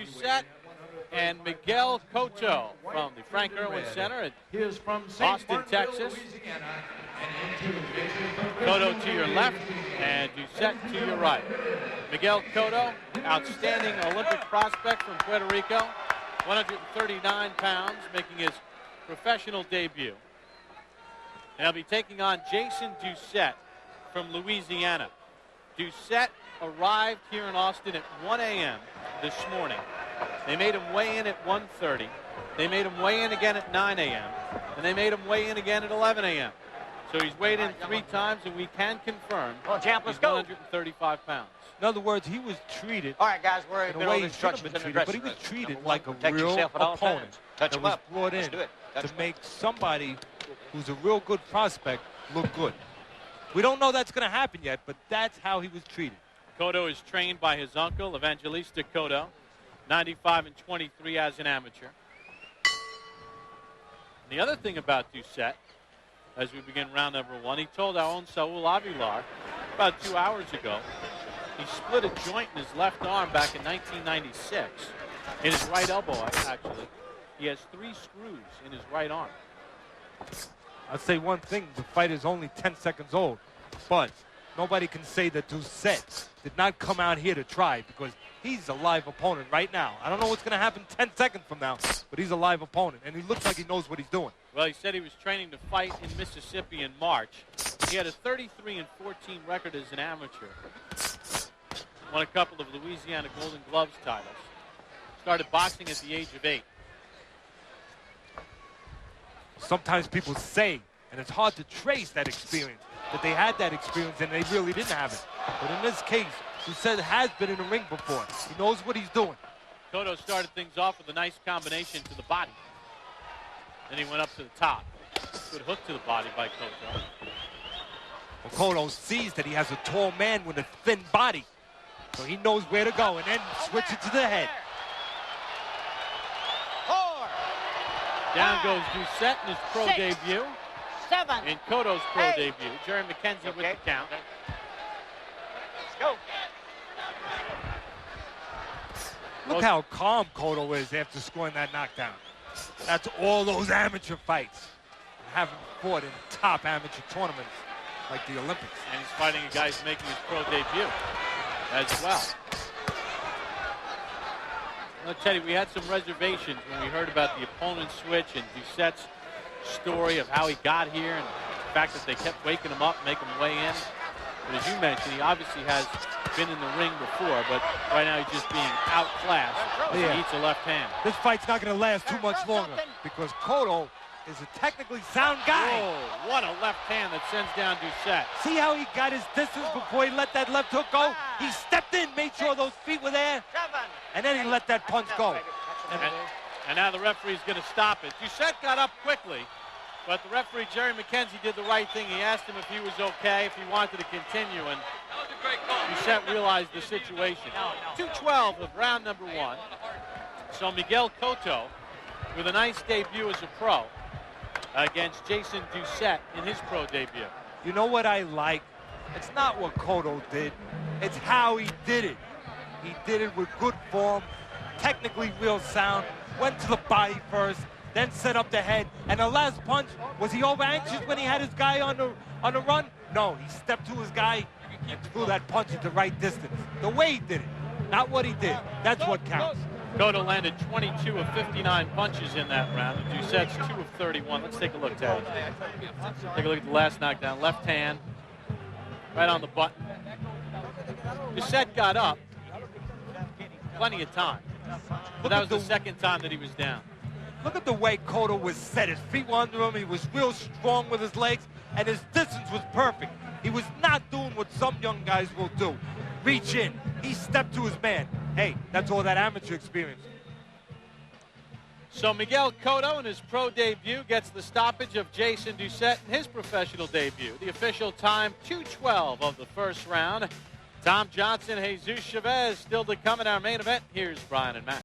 Doucet and Miguel Cotto from the Frank Irwin Center at Austin, Texas. Cotto to your left and Doucet to your right. Miguel Cotto, outstanding Olympic prospect from Puerto Rico, 139 pounds, making his professional debut. And he'll be taking on Jason Doucet from Louisiana. Doucet arrived here in Austin at 1 a.m. this morning. They made him weigh in at 1:30. They made him weigh in again at 9 a.m. And they made him weigh in again at 11 a.m. So he's weighed in 3 times, and we can confirm he's 135 pounds. In other words, he was treated. All right, guys, we're in a way he should have been treated, but he was treated like a real opponent that was brought in to make somebody who's a real good prospect look good. We don't know that's going to happen yet, but that's how he was treated. Cotto is trained by his uncle, Evangelista Cotto, 95 and 23 as an amateur. And the other thing about Doucet, as we begin round number 1, he told our own Saul Avilar about 2 hours ago, he split a joint in his left arm back in 1996, in his right elbow, actually. He has 3 screws in his right arm. I'll say one thing, the fight is only 10 seconds old, but nobody can say that Doucet did not come out here to try, because he's a live opponent right now. I don't know what's going to happen 10 seconds from now, but he's a live opponent, and he looks like he knows what he's doing. Well, he said he was training to fight in Mississippi in March. He had a 33 and 14 record as an amateur. Won a couple of Louisiana Golden Gloves titles. Started boxing at the age of 8. Sometimes people say, and it's hard to trace that experience, that they had that experience and they really didn't have it. But in this case, Doucet has been in the ring before. He knows what he's doing. Cotto started things off with a nice combination to the body. Then he went up to the top. Good hook to the body by Cotto. Well, Cotto sees that he has a tall man with a thin body, so he knows where to go, and then switch it to the head. Down goes Doucet in his pro debut. 7. In Cotto's pro debut. Jerry McKenzie with the count. Let's go. Look how calm Cotto is after scoring that knockdown. That's all those amateur fights. Haven't fought in top amateur tournaments like the Olympics. And he's fighting a guy who's making his pro debut as well. Well, Teddy, we had some reservations when we heard about the opponent switch and Doucet's story of how he got here and the fact that they kept waking him up, making him weigh in. But as you mentioned, he obviously has been in the ring before, but right now he's just being outclassed as he eats a left hand. This fight's not going to last too much longer because Cotto is a technically sound guy. Oh, what a left hand that sends down Doucet. See how he got his distance before he let that left hook go? He stepped in, made sure those feet were there, and then he let that punch go. And now the referee's going to stop it. Doucet got up quickly, but the referee, Jerry McKenzie, did the right thing. He asked him if he was okay, if he wanted to continue, and Doucet realized the situation. 2:12 of round number 1. So Miguel Cotto with a nice debut as a pro against Jason Doucet in his pro debut. You know what I like? It's not what Cotto did. It's how he did it. He did it with good form, technically real sound, went to the body first, then set up the head. And the last punch, was he over anxious when he had his guy on the run? No, he stepped to his guy and threw that punch at the right distance. The way he did it, not what he did. That's what counts. Cotto landed 22 of 59 punches in that round. And Doucet's 2 of 31. Let's take a look, Ted. Take a look at the last knockdown. Left hand, right on the button. Doucet got up. Plenty of time. But that was the second time that he was down. Look at the way Cotto was set. His feet were under him. He was real strong with his legs, and his distance was perfect. He was not doing what some young guys will do. Reach in. He stepped to his man. Hey, that's all that amateur experience. So Miguel Cotto in his pro debut gets the stoppage of Jason Doucet in his professional debut. The official time, 2:12 of the first round. Tom Johnson, Jesus Chavez still to come in our main event. Here's Brian and Matt.